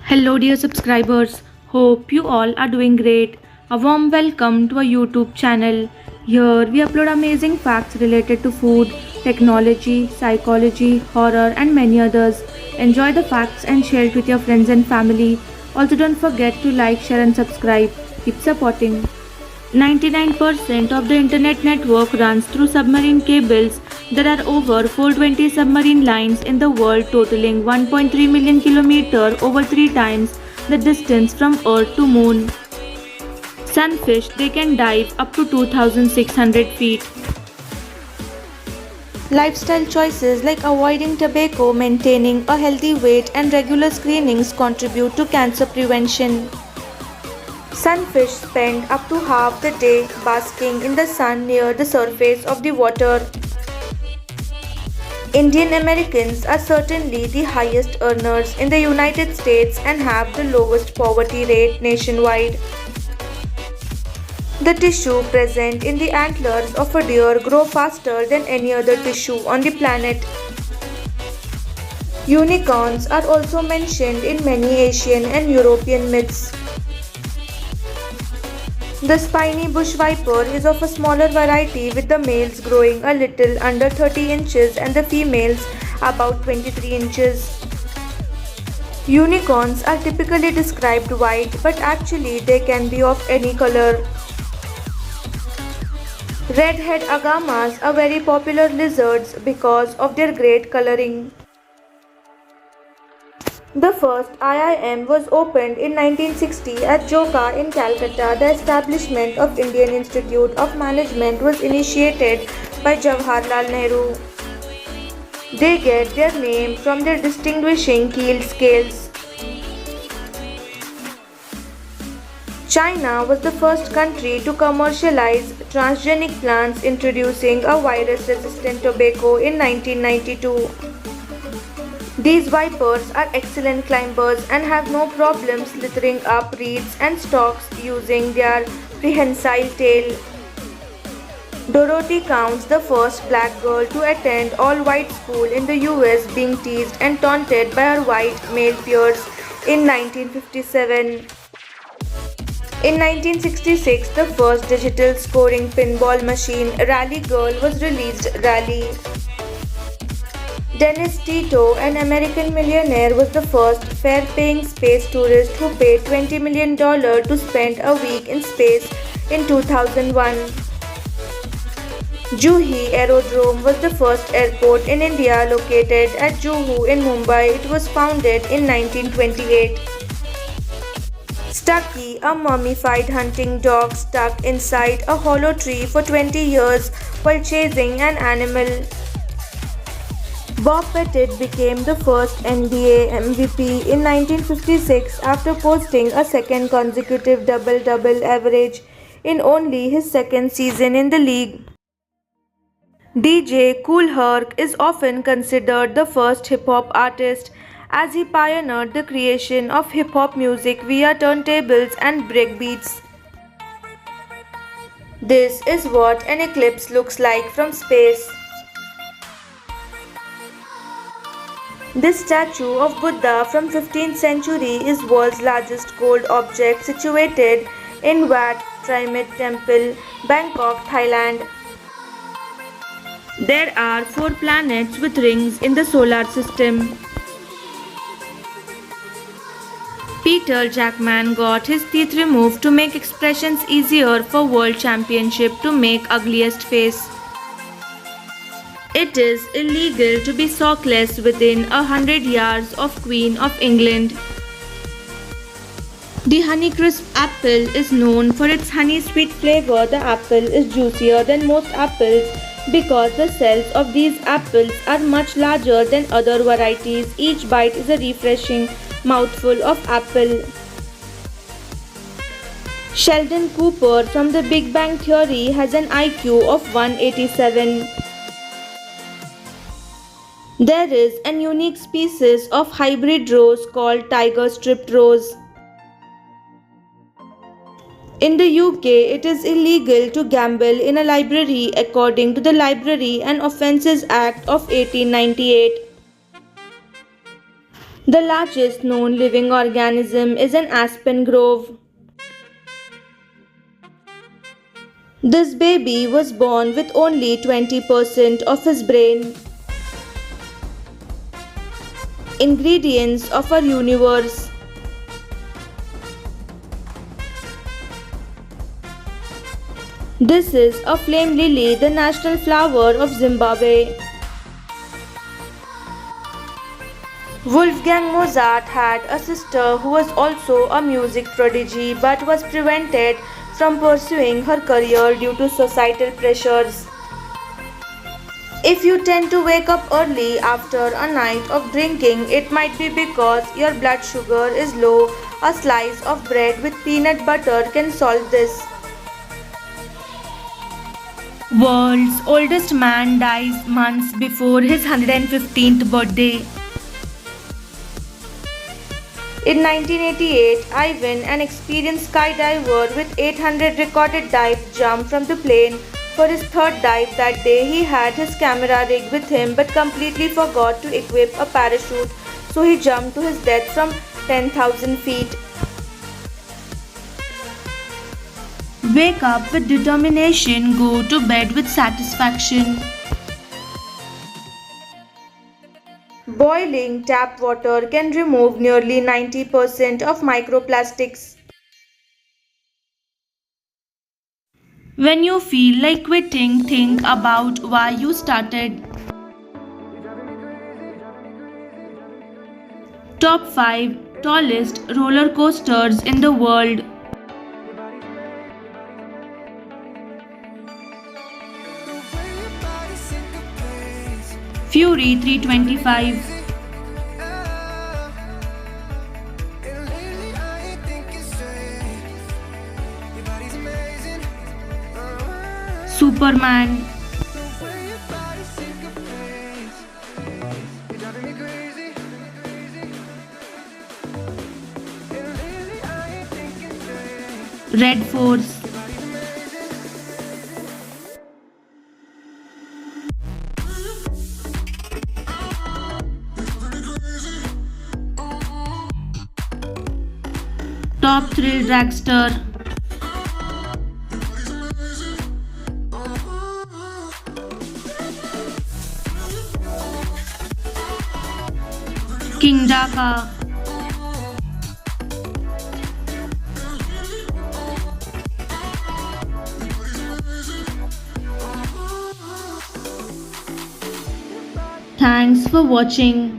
Hello, dear subscribers. Hope you all are doing great. A warm welcome to our YouTube channel. Here we upload amazing facts related to food, technology, psychology, horror, and many others. Enjoy the facts and share it with your friends and family. Also, don't forget to like, share, and subscribe. Keep supporting. 99% of the internet network runs through submarine cables. There are over 420 submarine lines in the world totaling 1.3 million kilometers, over 3 times the distance from Earth to Moon. Sunfish, they can dive up to 2600 feet. Lifestyle choices like avoiding tobacco, maintaining a healthy weight, and regular screenings contribute to cancer prevention. Sunfish spend up to half the day basking in the sun near the surface of the water. Indian Americans are certainly the highest earners in the United States and have the lowest poverty rate nationwide. The tissue present in the antlers of a deer grow faster than any other tissue on the planet. Unicorns are also mentioned in many Asian and European myths. The spiny bush viper is of a smaller variety, with the males growing a little under 30 inches and the females about 23 inches. Unicorns are typically described white, but actually they can be of any color. Redhead agamas are very popular lizards because of their great coloring. The first IIM was opened in 1960 at Joka in Calcutta. The establishment of Indian Institute of Management was initiated by Jawaharlal Nehru. They get their name from their distinguishing keeled scales. China was the first country to commercialize transgenic plants, introducing a virus-resistant tobacco in 1992. These vipers are excellent climbers and have no problem slithering up reeds and stalks using their prehensile tail. Dorothy counts the first black girl to attend all-white school in the US, being teased and taunted by her white male peers in 1957. In 1966, the first digital scoring pinball machine, Rally Girl, was released. Rally. Dennis Tito, an American millionaire, was the first fare-paying space tourist who paid $20 million to spend a week in space in 2001. Juhi Aerodrome was the first airport in India located at Juhu in Mumbai. It was founded in 1928. Stucky, a mummified hunting dog stuck inside a hollow tree for 20 years while chasing an animal. Bob Pettit became the first NBA MVP in 1956 after posting a second consecutive double-double average in only his second season in the league. DJ Kool Herc is often considered the first hip-hop artist, as he pioneered the creation of hip-hop music via turntables and breakbeats. This is what an eclipse looks like from space. This statue of Buddha from 15th century is world's largest gold object, situated in Wat Trimit Temple, Bangkok, Thailand. There are 4 planets with rings in the solar system. Peter Jackman got his teeth removed to make expressions easier for World Championship to make ugliest face. It is illegal to be sockless within 100 yards of Queen of England. The Honeycrisp apple is known for its honey sweet flavor. The apple is juicier than most apples because the cells of these apples are much larger than other varieties. Each bite is a refreshing mouthful of apple. Sheldon Cooper from The Big Bang Theory has an IQ of 187. There is an unique species of hybrid rose called tiger striped rose. In the UK, it is illegal to gamble in a library according to the Library and Offences Act of 1898. The largest known living organism is an aspen grove. This baby was born with only 20% of his brain. Ingredients of our universe. This is a flame lily, the national flower of Zimbabwe. Wolfgang Mozart had a sister who was also a music prodigy but was prevented from pursuing her career due to societal pressures. If you tend to wake up early after a night of drinking, it might be because your blood sugar is low. A slice of bread with peanut butter can solve this. World's oldest man dies months before his 115th birthday. In 1988, Ivan, an experienced skydiver with 800 recorded dives, jumped from the plane. For his third dive that day, he had his camera rig with him but completely forgot to equip a parachute, so he jumped to his death from 10,000 feet. Wake up with determination, go to bed with satisfaction. Boiling tap water can remove nearly 90% of microplastics. When you feel like quitting, think about why you started. Top 5 tallest roller coasters in the world. Fury 325, Superman, Red Force, Top Thrill Dragster, King Daka, Thanks for watching.